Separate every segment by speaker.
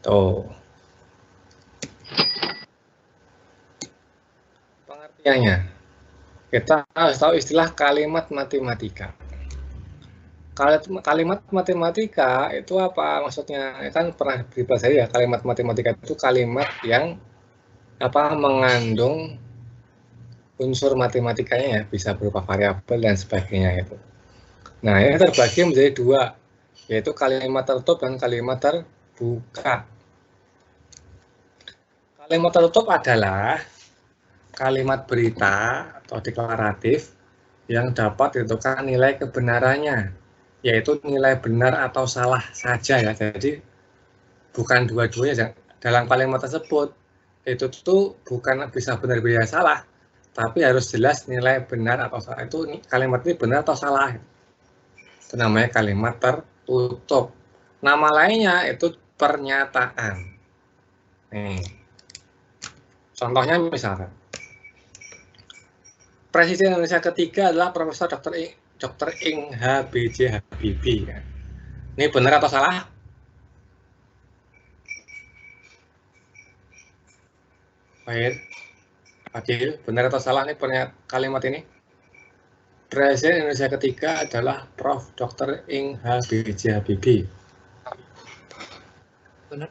Speaker 1: Tuh. Pengertiannya, kita harus tahu istilah kalimat matematika. Kalimat matematika itu apa maksudnya? Kan pernah dipelajari ya, kalimat matematika itu kalimat yang mengandung unsur matematikanya ya, bisa berupa variabel dan sebagainya itu. Nah, ini terbagi menjadi dua, yaitu kalimat tertutup dan kalimat terbuka. Kalimat tertutup adalah kalimat berita atau deklaratif yang dapat ditentukan nilai kebenarannya, yaitu nilai benar atau salah saja ya. Jadi bukan dua-duanya dalam kalimat tersebut. Itu tuh bukan bisa benar bisa salah, tapi harus jelas nilai benar atau salah. Itu kalimat ini benar atau salah. Itu namanya kalimat tertutup. Nama lainnya itu pernyataan. Nih. Contohnya misalkan, Presiden Indonesia ketiga adalah Profesor Dr. Ing H.B.J. Habibie. Ini benar atau salah? Baik, Adil, benar atau salah nih kalimat ini? Presiden Indonesia ketiga adalah Prof. Dr. Ing H.B.J. Habibie.
Speaker 2: Benar.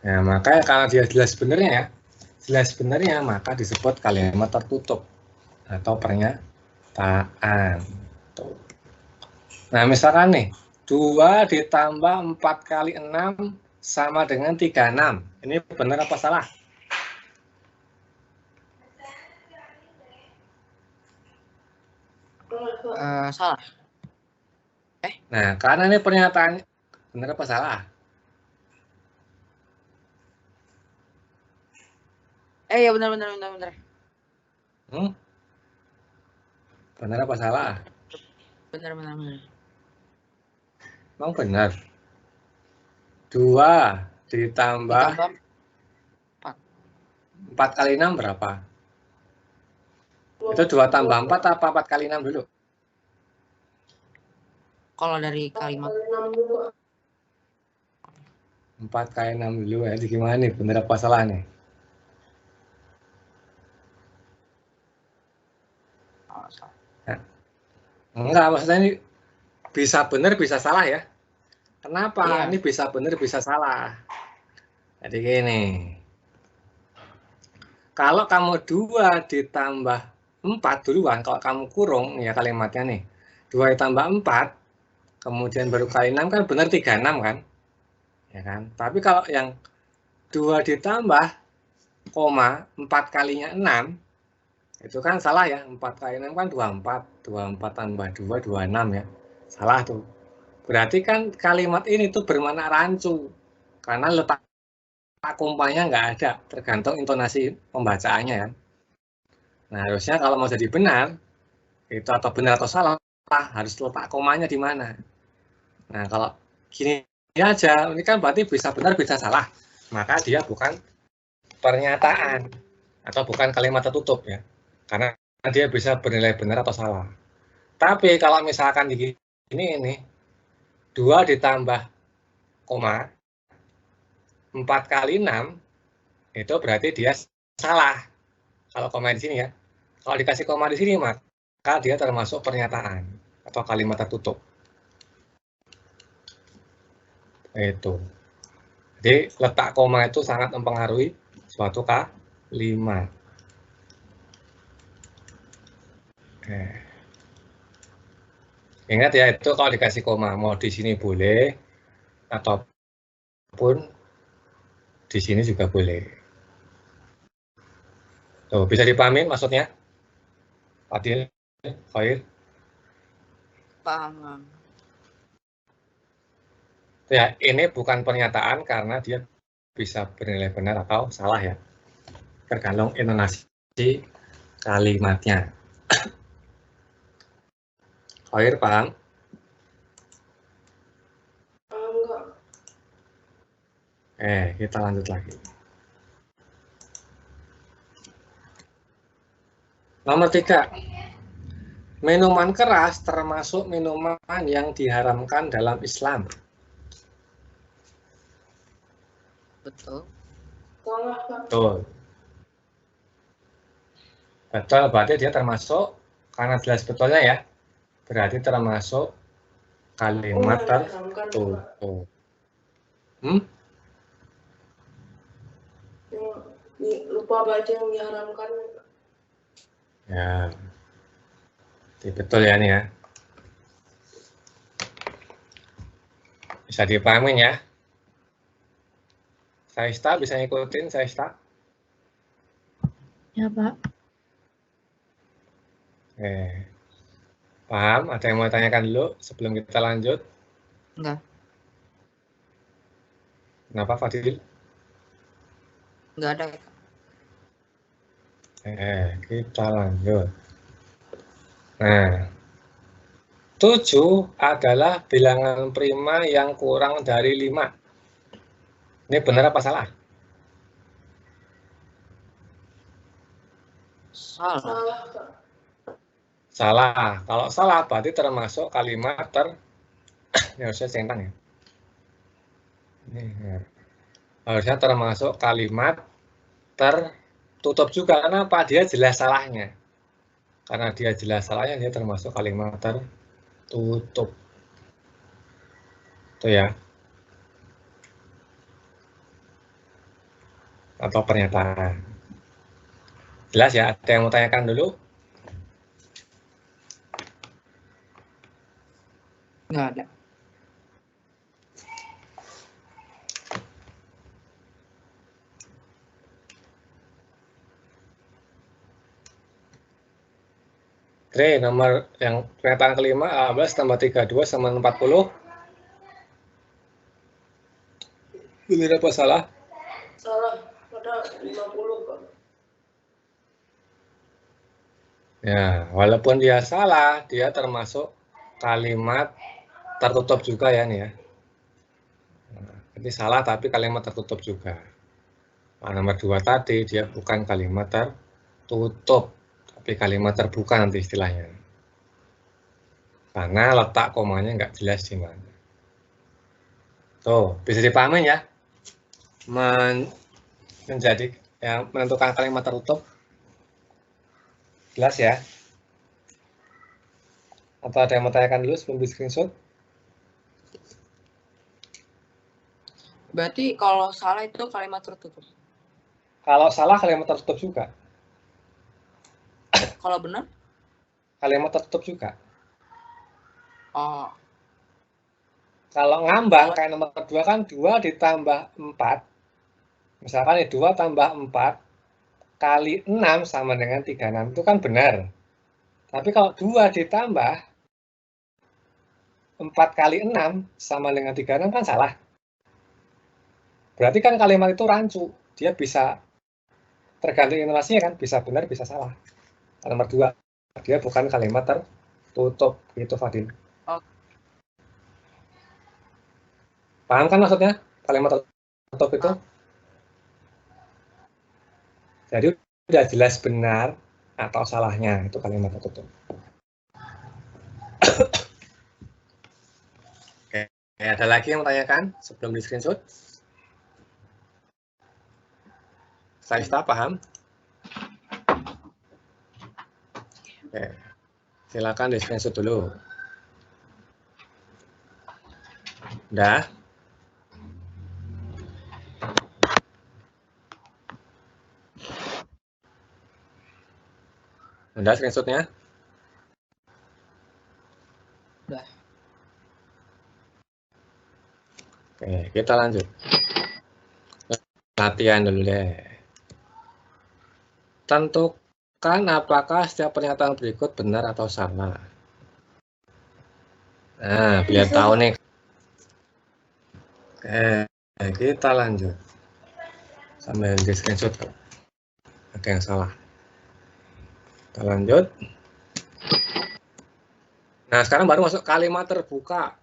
Speaker 1: Nah, makanya kalau dia jelas benernya maka disebut kalimat tertutup atau pernyataan. Tuh. Nah, misalkan nih, 2 ditambah 4 kali 6 sama dengan 36. Ini benar apa salah?
Speaker 2: Salah.
Speaker 1: Nah, karena ini pernyataan benar apa salah?
Speaker 2: Ya benar.
Speaker 1: Benar apa salah?
Speaker 2: Benar.
Speaker 1: Emang benar. 2 ditambah 4 kali 6 berapa? Itu 2 tambah 4 apa 4 kali 6 dulu?
Speaker 2: Kalau dari kalimat
Speaker 1: 4 kali 6 dulu ya. Jadi gimana nih? Benar apa salah nih? Nah, enggak, maksudnya ini bisa benar bisa salah ya. Kenapa?
Speaker 2: Iya.
Speaker 1: Ini bisa benar bisa salah. Jadi gini. Kalau kamu 2 ditambah 4 duluan, kalau kamu kurung ya kalimatnya nih. 2 ditambah 4, kemudian baru kali 6 kan benar 36 kan? Ya kan? Tapi kalau yang 2 ditambah koma 4 kalinya 6, itu kan salah ya. 4 kali 6 kan 24. 24 tambah 2, 26 ya. Salah tuh. Berarti kan kalimat ini tuh bermakna rancu. Karena letak kompanya nggak ada, tergantung intonasi pembacaannya ya. Nah, harusnya kalau mau jadi benar, itu atau benar atau salah, harus letak komanya di mana. Nah, kalau gini aja, ini kan berarti bisa benar, bisa salah. Maka dia bukan pernyataan, atau bukan kalimat tertutup ya. Karena dia bisa bernilai benar atau salah. Tapi kalau misalkan di ini 2 ditambah koma 4 kali 6, itu berarti dia salah. Kalau koma di sini ya. Kalau dikasih koma di sini, maka dia termasuk pernyataan atau kalimat tertutup. Itu. Jadi letak koma itu sangat mempengaruhi suatu kalimat. Ingat ya, itu kalau dikasih koma, mau di sini boleh, ataupun di sini juga boleh. Tuh, bisa dipahami maksudnya? Adil, Khair?
Speaker 2: paham.
Speaker 1: Ya, ini bukan pernyataan karena dia bisa bernilai benar atau salah ya. Tergantung intonasi kalimatnya. Khair, paham? Kita lanjut lagi. Nomor 3. Minuman keras termasuk minuman yang diharamkan dalam Islam.
Speaker 2: Betul.
Speaker 3: Salah, Kak.
Speaker 1: Betul. Betul, berarti dia termasuk, karena jelas betulnya ya, berarti termasuk kalimat tertutup.
Speaker 3: Lupa baca yang diharamkan.
Speaker 1: Ya, betul ya nih ya. Bisa dipahamin ya. Saista bisa ngikutin, Saista?
Speaker 4: Ya, Pak.
Speaker 1: Oke. Paham? Ada yang mau tanyakan dulu sebelum kita lanjut?
Speaker 2: Enggak.
Speaker 1: Kenapa, Fadil?
Speaker 2: Enggak ada.
Speaker 1: Kita lanjut. Nah, 7 adalah bilangan prima yang kurang dari 5. Ini benar apa salah?
Speaker 2: Salah.
Speaker 3: Salah, Kak.
Speaker 1: Salah. Kalau salah berarti termasuk kalimat ini harusnya centang ya. Ini ya. Harusnya termasuk kalimat tertutup juga. Kenapa? Dia jelas salahnya. Karena dia jelas salahnya, dia termasuk kalimat tertutup. Itu ya. Atau pernyataan. Jelas ya? Ada yang mau tanyakan dulu?
Speaker 2: Enggak ada.
Speaker 1: Oke, nomor yang pernyataan kelima, 15 tambah 32 sama 40. Benar apa salah?
Speaker 3: Salah. Pada 50, Kak.
Speaker 1: Ya, walaupun dia salah, dia termasuk kalimat tertutup juga ya nih ya. Jadi salah tapi kalimat tertutup juga. Nah, nomor 2 tadi dia bukan kalimat tertutup, tapi kalimat terbuka nanti istilahnya. Karena letak komanya nggak jelas di mana. Tuh, bisa dipahami ya? Menjadi yang menentukan kalimat tertutup. Jelas ya? Atau ada yang mau tanyakan dulu sebelum di screenshot?
Speaker 2: Berarti kalau salah itu kalimat tertutup.
Speaker 1: Kalau salah kalimat tertutup juga.
Speaker 2: Kalau benar?
Speaker 1: Kalimat tertutup juga.
Speaker 2: Oh.
Speaker 1: Kalau ngambang kayak nomor 2 kan 2 ditambah 4. Misalkan 2 tambah 4 kali 6 sama dengan 36 itu kan benar. Tapi kalau 2 ditambah 4 kali 6 sama dengan 36 kan salah. Berarti kan kalimat itu rancu. Dia bisa tergantung intonasinya kan, bisa benar, bisa salah. Nomor 2, dia bukan kalimat tertutup. Gitu, Fadil.
Speaker 2: Oh.
Speaker 1: Paham kan maksudnya kalimat tertutup itu? Jadi udah jelas benar atau salahnya itu kalimat tertutup. Oke, ada lagi yang menanyakan sebelum di screenshot? Saista paham? Oke, silakan di screenshot dulu. Udah? Udah screenshotnya?
Speaker 2: Udah.
Speaker 1: Oke, kita lanjut. Latihan dulu deh. Tentukan apakah setiap pernyataan berikut benar atau salah. Nah, biar tahu nih. Oke, kita lanjut. Sambil di screenshot. Ada yang salah. Kita lanjut. Nah, sekarang baru masuk kalimat terbuka.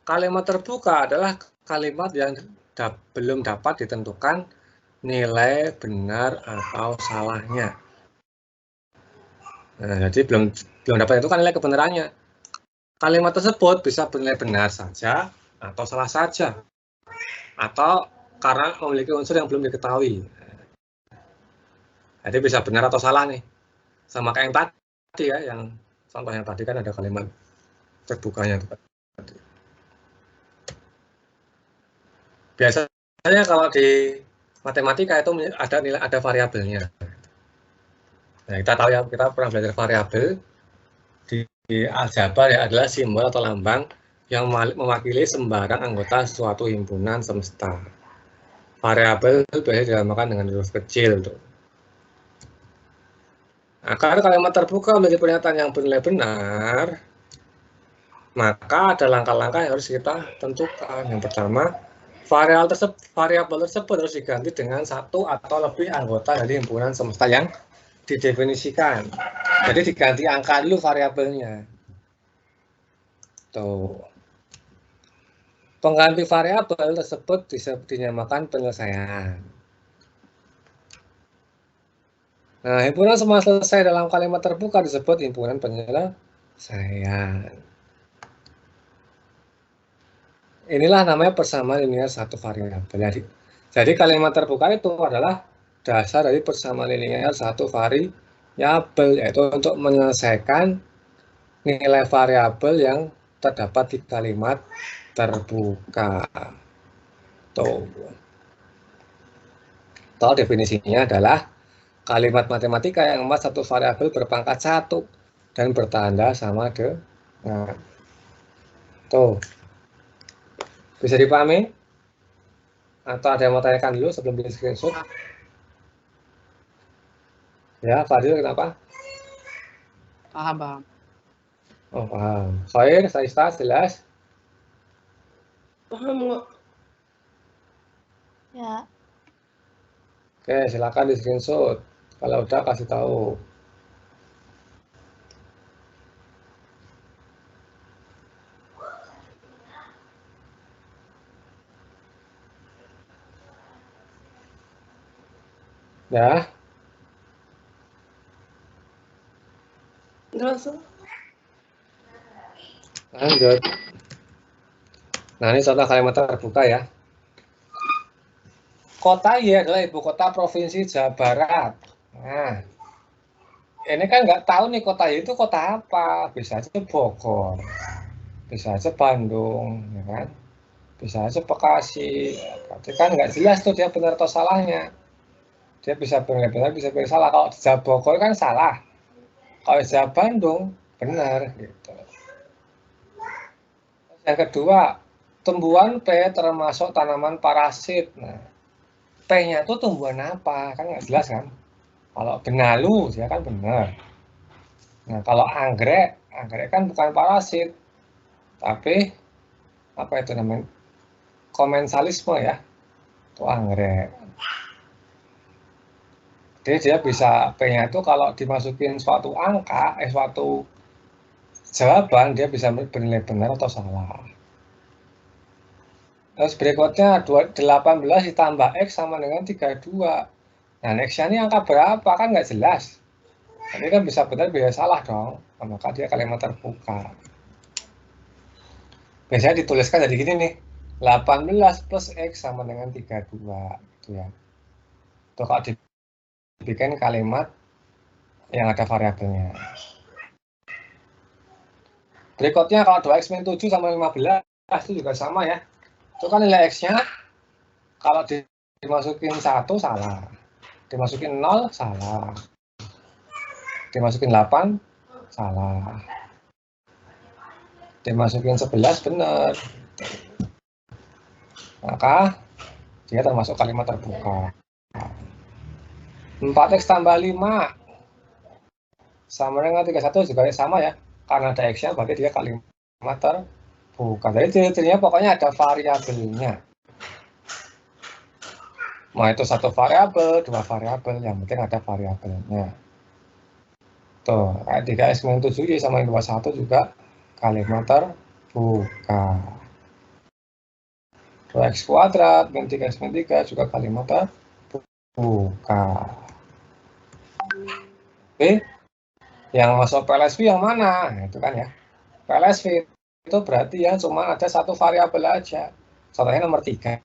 Speaker 1: Kalimat terbuka adalah kalimat yang belum dapat ditentukan nilai benar atau salahnya. Nah, jadi belum dapat ditentukan nilai kebenarannya. Kalimat tersebut bisa bernilai benar saja atau salah saja. Atau karena memiliki unsur yang belum diketahui. Jadi bisa benar atau salah nih. Sama kayak yang tadi ya, yang contoh yang tadi kan ada kalimat terbukanya tadi. Biasanya kalau di matematika itu ada variabelnya. Nah, kita tahu ya, kita pernah belajar variabel di aljabar ya, adalah simbol atau lambang yang mewakili sembarang anggota suatu himpunan semesta. Variabel biasanya dinamakan dengan huruf kecil tuh. Nah, karena kalimat terbuka menjadi pernyataan yang bernilai benar, maka ada langkah-langkah yang harus kita tentukan. Yang pertama, variabel tersebut harus diganti dengan satu atau lebih anggota dari himpunan semesta yang didefinisikan. Jadi diganti angka dulu variabelnya. Tuh. Pengganti variabel tersebut dinamakan penyelesaian. Nah, himpunan semua selesai dalam kalimat terbuka disebut himpunan penyelesaian. Inilah namanya persamaan linear satu variabel. Jadi kalimat terbuka itu adalah dasar dari persamaan linear satu variabel, yaitu untuk menyelesaikan nilai variabel yang terdapat di kalimat terbuka. Tuh. Definisinya adalah kalimat matematika yang memuat satu variabel berpangkat 1 dan bertanda sama dengan. Tuh. Bisa dipahami? Atau ada yang mau tanyakan dulu sebelum di screenshot? Ya, Fadil kenapa?
Speaker 2: Paham.
Speaker 1: Oh, paham. Khair, Saista, jelas?
Speaker 3: Paham nggak?
Speaker 4: Ya.
Speaker 1: Oke, silakan di screenshot. Kalau udah kasih tahu. Ya.
Speaker 3: Jelas.
Speaker 1: Lanjut. Nah, ini contoh kalimat terbuka ya. Kota Y adalah ibu kota provinsi Jawa Barat. Nah, ini kan nggak tahu nih kota Y itu kota apa. Bisa aja Bogor, bisa aja Bandung, ya kan? Bisa aja Bekasi. Berarti kan nggak jelas tuh dia benar atau salahnya. Dia bisa benar-benar, bisa salah. Kalau di Jawa Bogor kan salah. Kalau di Jawa Bandung benar. Gitu. Yang kedua, tumbuhan P termasuk tanaman parasit. Nah, P-nya itu tumbuhan apa? Kan nggak jelas kan? Kalau benalu, dia kan benar. Nah, kalau anggrek kan bukan parasit. Tapi, apa itu namanya? Komensalisme ya. Itu anggrek. Jadi dia bisa, P-nya itu kalau dimasukin suatu angka, suatu jawaban, dia bisa bernilai benar atau salah. Terus berikutnya 18 ditambah X sama dengan 32. Nah, X-nya ini angka berapa? Kan nggak jelas. Jadi kan bisa benar, bisa salah dong. Nah, maka dia kalimat terbuka. Biasanya dituliskan jadi gini nih. 18 plus X sama dengan 32. Gitu ya. Itu kalau dibikin kalimat yang ada variabelnya. Berikutnya kalau 2X min 7 sama 15 itu juga sama ya. Itu kan nilai X-nya kalau dimasukin 1 salah. Dimasukin 0 salah. Dimasukin 8 salah. Dimasukin 11 benar. Maka dia termasuk kalimat terbuka. 4X tambah 5 sama dengan 31 juga sama ya. Karena ada X-nya berarti dia kalimat terbuka. Jadi ciri-cirinya pokoknya ada variabelnya. Mau itu satu variabel, dua variabel, yang penting ada variabelnya. Tuh, kayak 3X min 7 sama 21 juga kalimat terbuka. 2X kuadrat min 3X min 3 juga kalimat terbuka. Oke, yang masuk PLSV yang mana? Nah, itu kan ya. PLSV itu berarti ya cuma ada satu variabel aja. Contohnya nomor 3.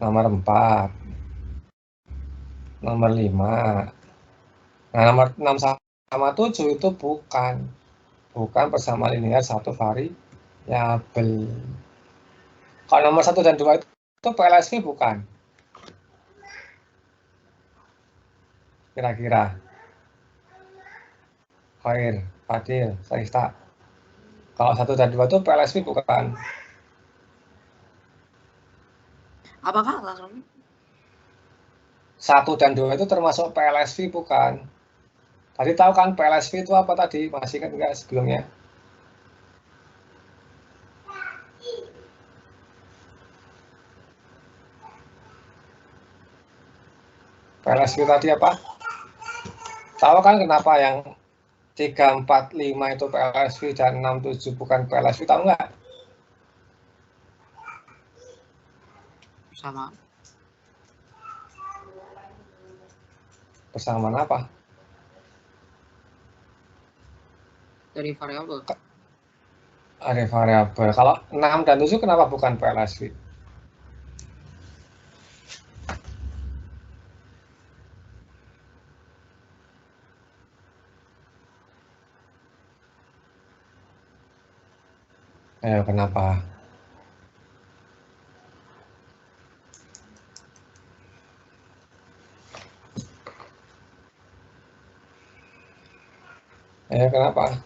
Speaker 1: nomor 4, nomor 5. Nah, nomor 6 sama 7 itu bukan persamaan linear satu variabel. Kalau nomor 1 dan 2 itu PLSV bukan? Kira-kira. Khair, Fadil, Saista. Kalau 1 dan 2 itu PLSV bukan?
Speaker 2: Apakah alasannya?
Speaker 1: 1 dan 2 itu termasuk PLSV bukan? Tadi tahu kan PLSV itu apa tadi? Masih ingat enggak sebelumnya? PLSV tadi apa? Tahu kan kenapa yang 3, 4, 5 itu PLSV dan 6, 7 bukan PLSV? Tahu nggak?
Speaker 2: Sama.
Speaker 1: Persamaan apa?
Speaker 2: Dari variabel.
Speaker 1: Ada variabel. Kalau 6 dan 7 kenapa bukan PLSV? Kenapa? Kenapa?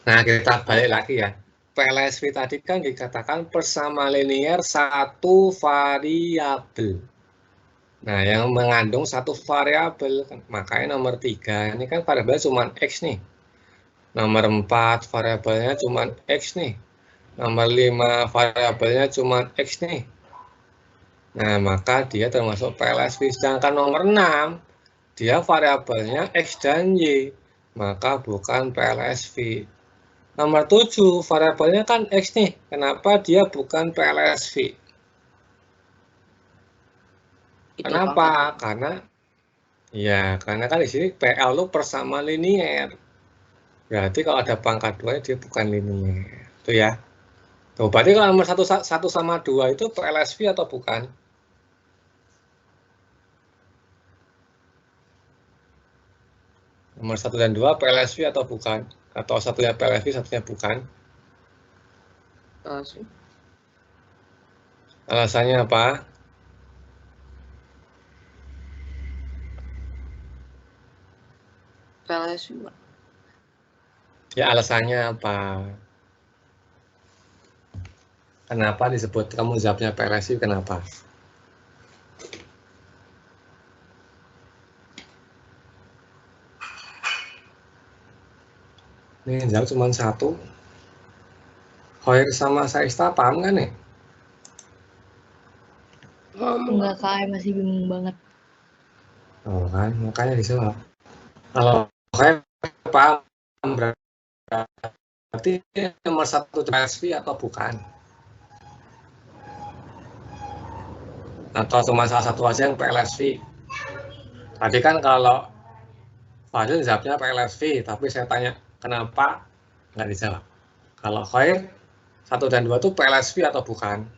Speaker 1: Nah, kita balik lagi ya. PLSV tadi kan dikatakan persamaan linear satu variabel. Nah, yang mengandung satu variabel, makanya nomor 3 ini kan variabelnya cuma X nih. Nomor 4 variabelnya cuma X nih. Nomor 5 variabelnya cuma X nih. Nah, maka dia termasuk PLSV. Sedangkan nomor 6, dia variabelnya X dan Y, maka bukan PLSV. Nomor 7, variabelnya kan X nih, kenapa dia bukan PLSV? Kenapa? Karena kan di sini PL itu persamaan linear. Berarti kalau ada pangkat 2 dia bukan linear. Tuh ya. Tuh, berarti kalau nomor 1 sama 2 itu PLSV atau bukan? Nomor 1 dan 2 PLSV atau bukan? Atau satunya PLSV, satunya bukan? Alasannya apa?
Speaker 2: PLSV.
Speaker 1: Ya, alasannya apa? Kenapa disebut kamu jawabnya PLSV? Kenapa? Ini jawab cuma 1. Khair sama Saista paham kan nih?
Speaker 4: Enggak, Kak, masih bingung banget.
Speaker 1: Oh kan, makanya dijawab. Kalau Khair paham, berarti nomor 1 PLSV atau bukan? Atau cuma salah satu aja yang PLSV? Tadi kan kalau Fadil jawabnya PLSV, tapi saya tanya kenapa, nggak dijawab. Kalau Khair, 1 dan 2 itu PLSV atau bukan?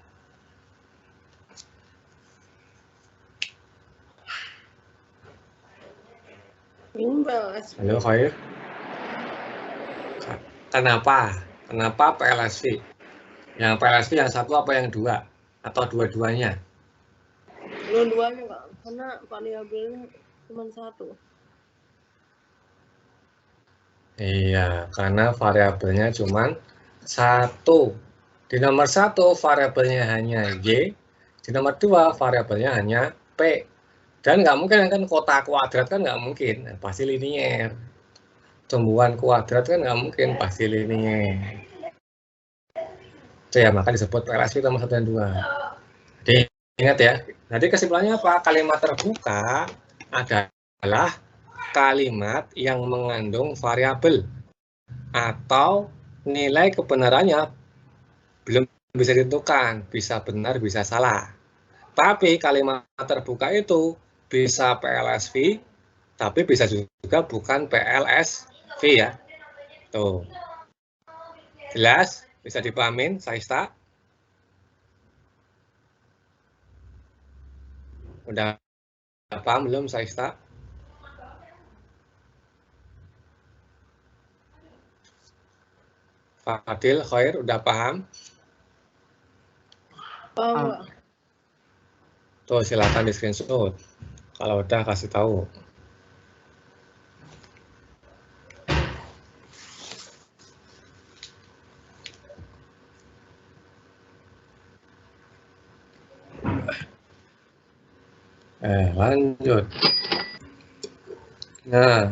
Speaker 1: Halo Khair. Kenapa? Kenapa PLSV? Yang PLSV yang 1 apa yang 2? Atau dua-duanya?
Speaker 3: Dua-duanya, Kak. Karena variabelnya cuma 1.
Speaker 1: Iya, karena variabelnya cuma 1. Di nomor 1 variabelnya hanya Y, di nomor 2 variabelnya hanya P. Dan nggak mungkin kan kota kuadrat kan nggak mungkin, pasti linier. Tumbuhan kuadrat kan nggak mungkin, pasti linier. Itu ya, maka disebut PLSV nomor 1 dan 2. Jadi ingat ya, jadi kesimpulannya apa? Kalimat terbuka adalah kalimat yang mengandung variabel atau nilai kebenarannya belum bisa ditentukan, bisa benar, bisa salah. Tapi kalimat terbuka itu bisa PLSV, tapi bisa juga bukan PLSV ya. Tuh. Jelas? Bisa dipahamin, Saista? Udah paham belum, Saista? Fadil, Khair, udah paham?
Speaker 3: Paham nggak?
Speaker 1: Tuh, silakan di screenshot. Kalau udah, kasih tahu. Lanjut. Nah.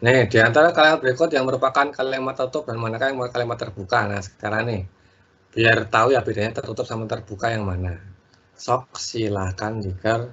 Speaker 1: Nih, di antara kalimat berikut yang merupakan kalimat tertutup dan manakah yang kalimat terbuka. Nah, sekarang nih, biar tahu ya bedanya tertutup sama terbuka yang mana. Sok silakan jika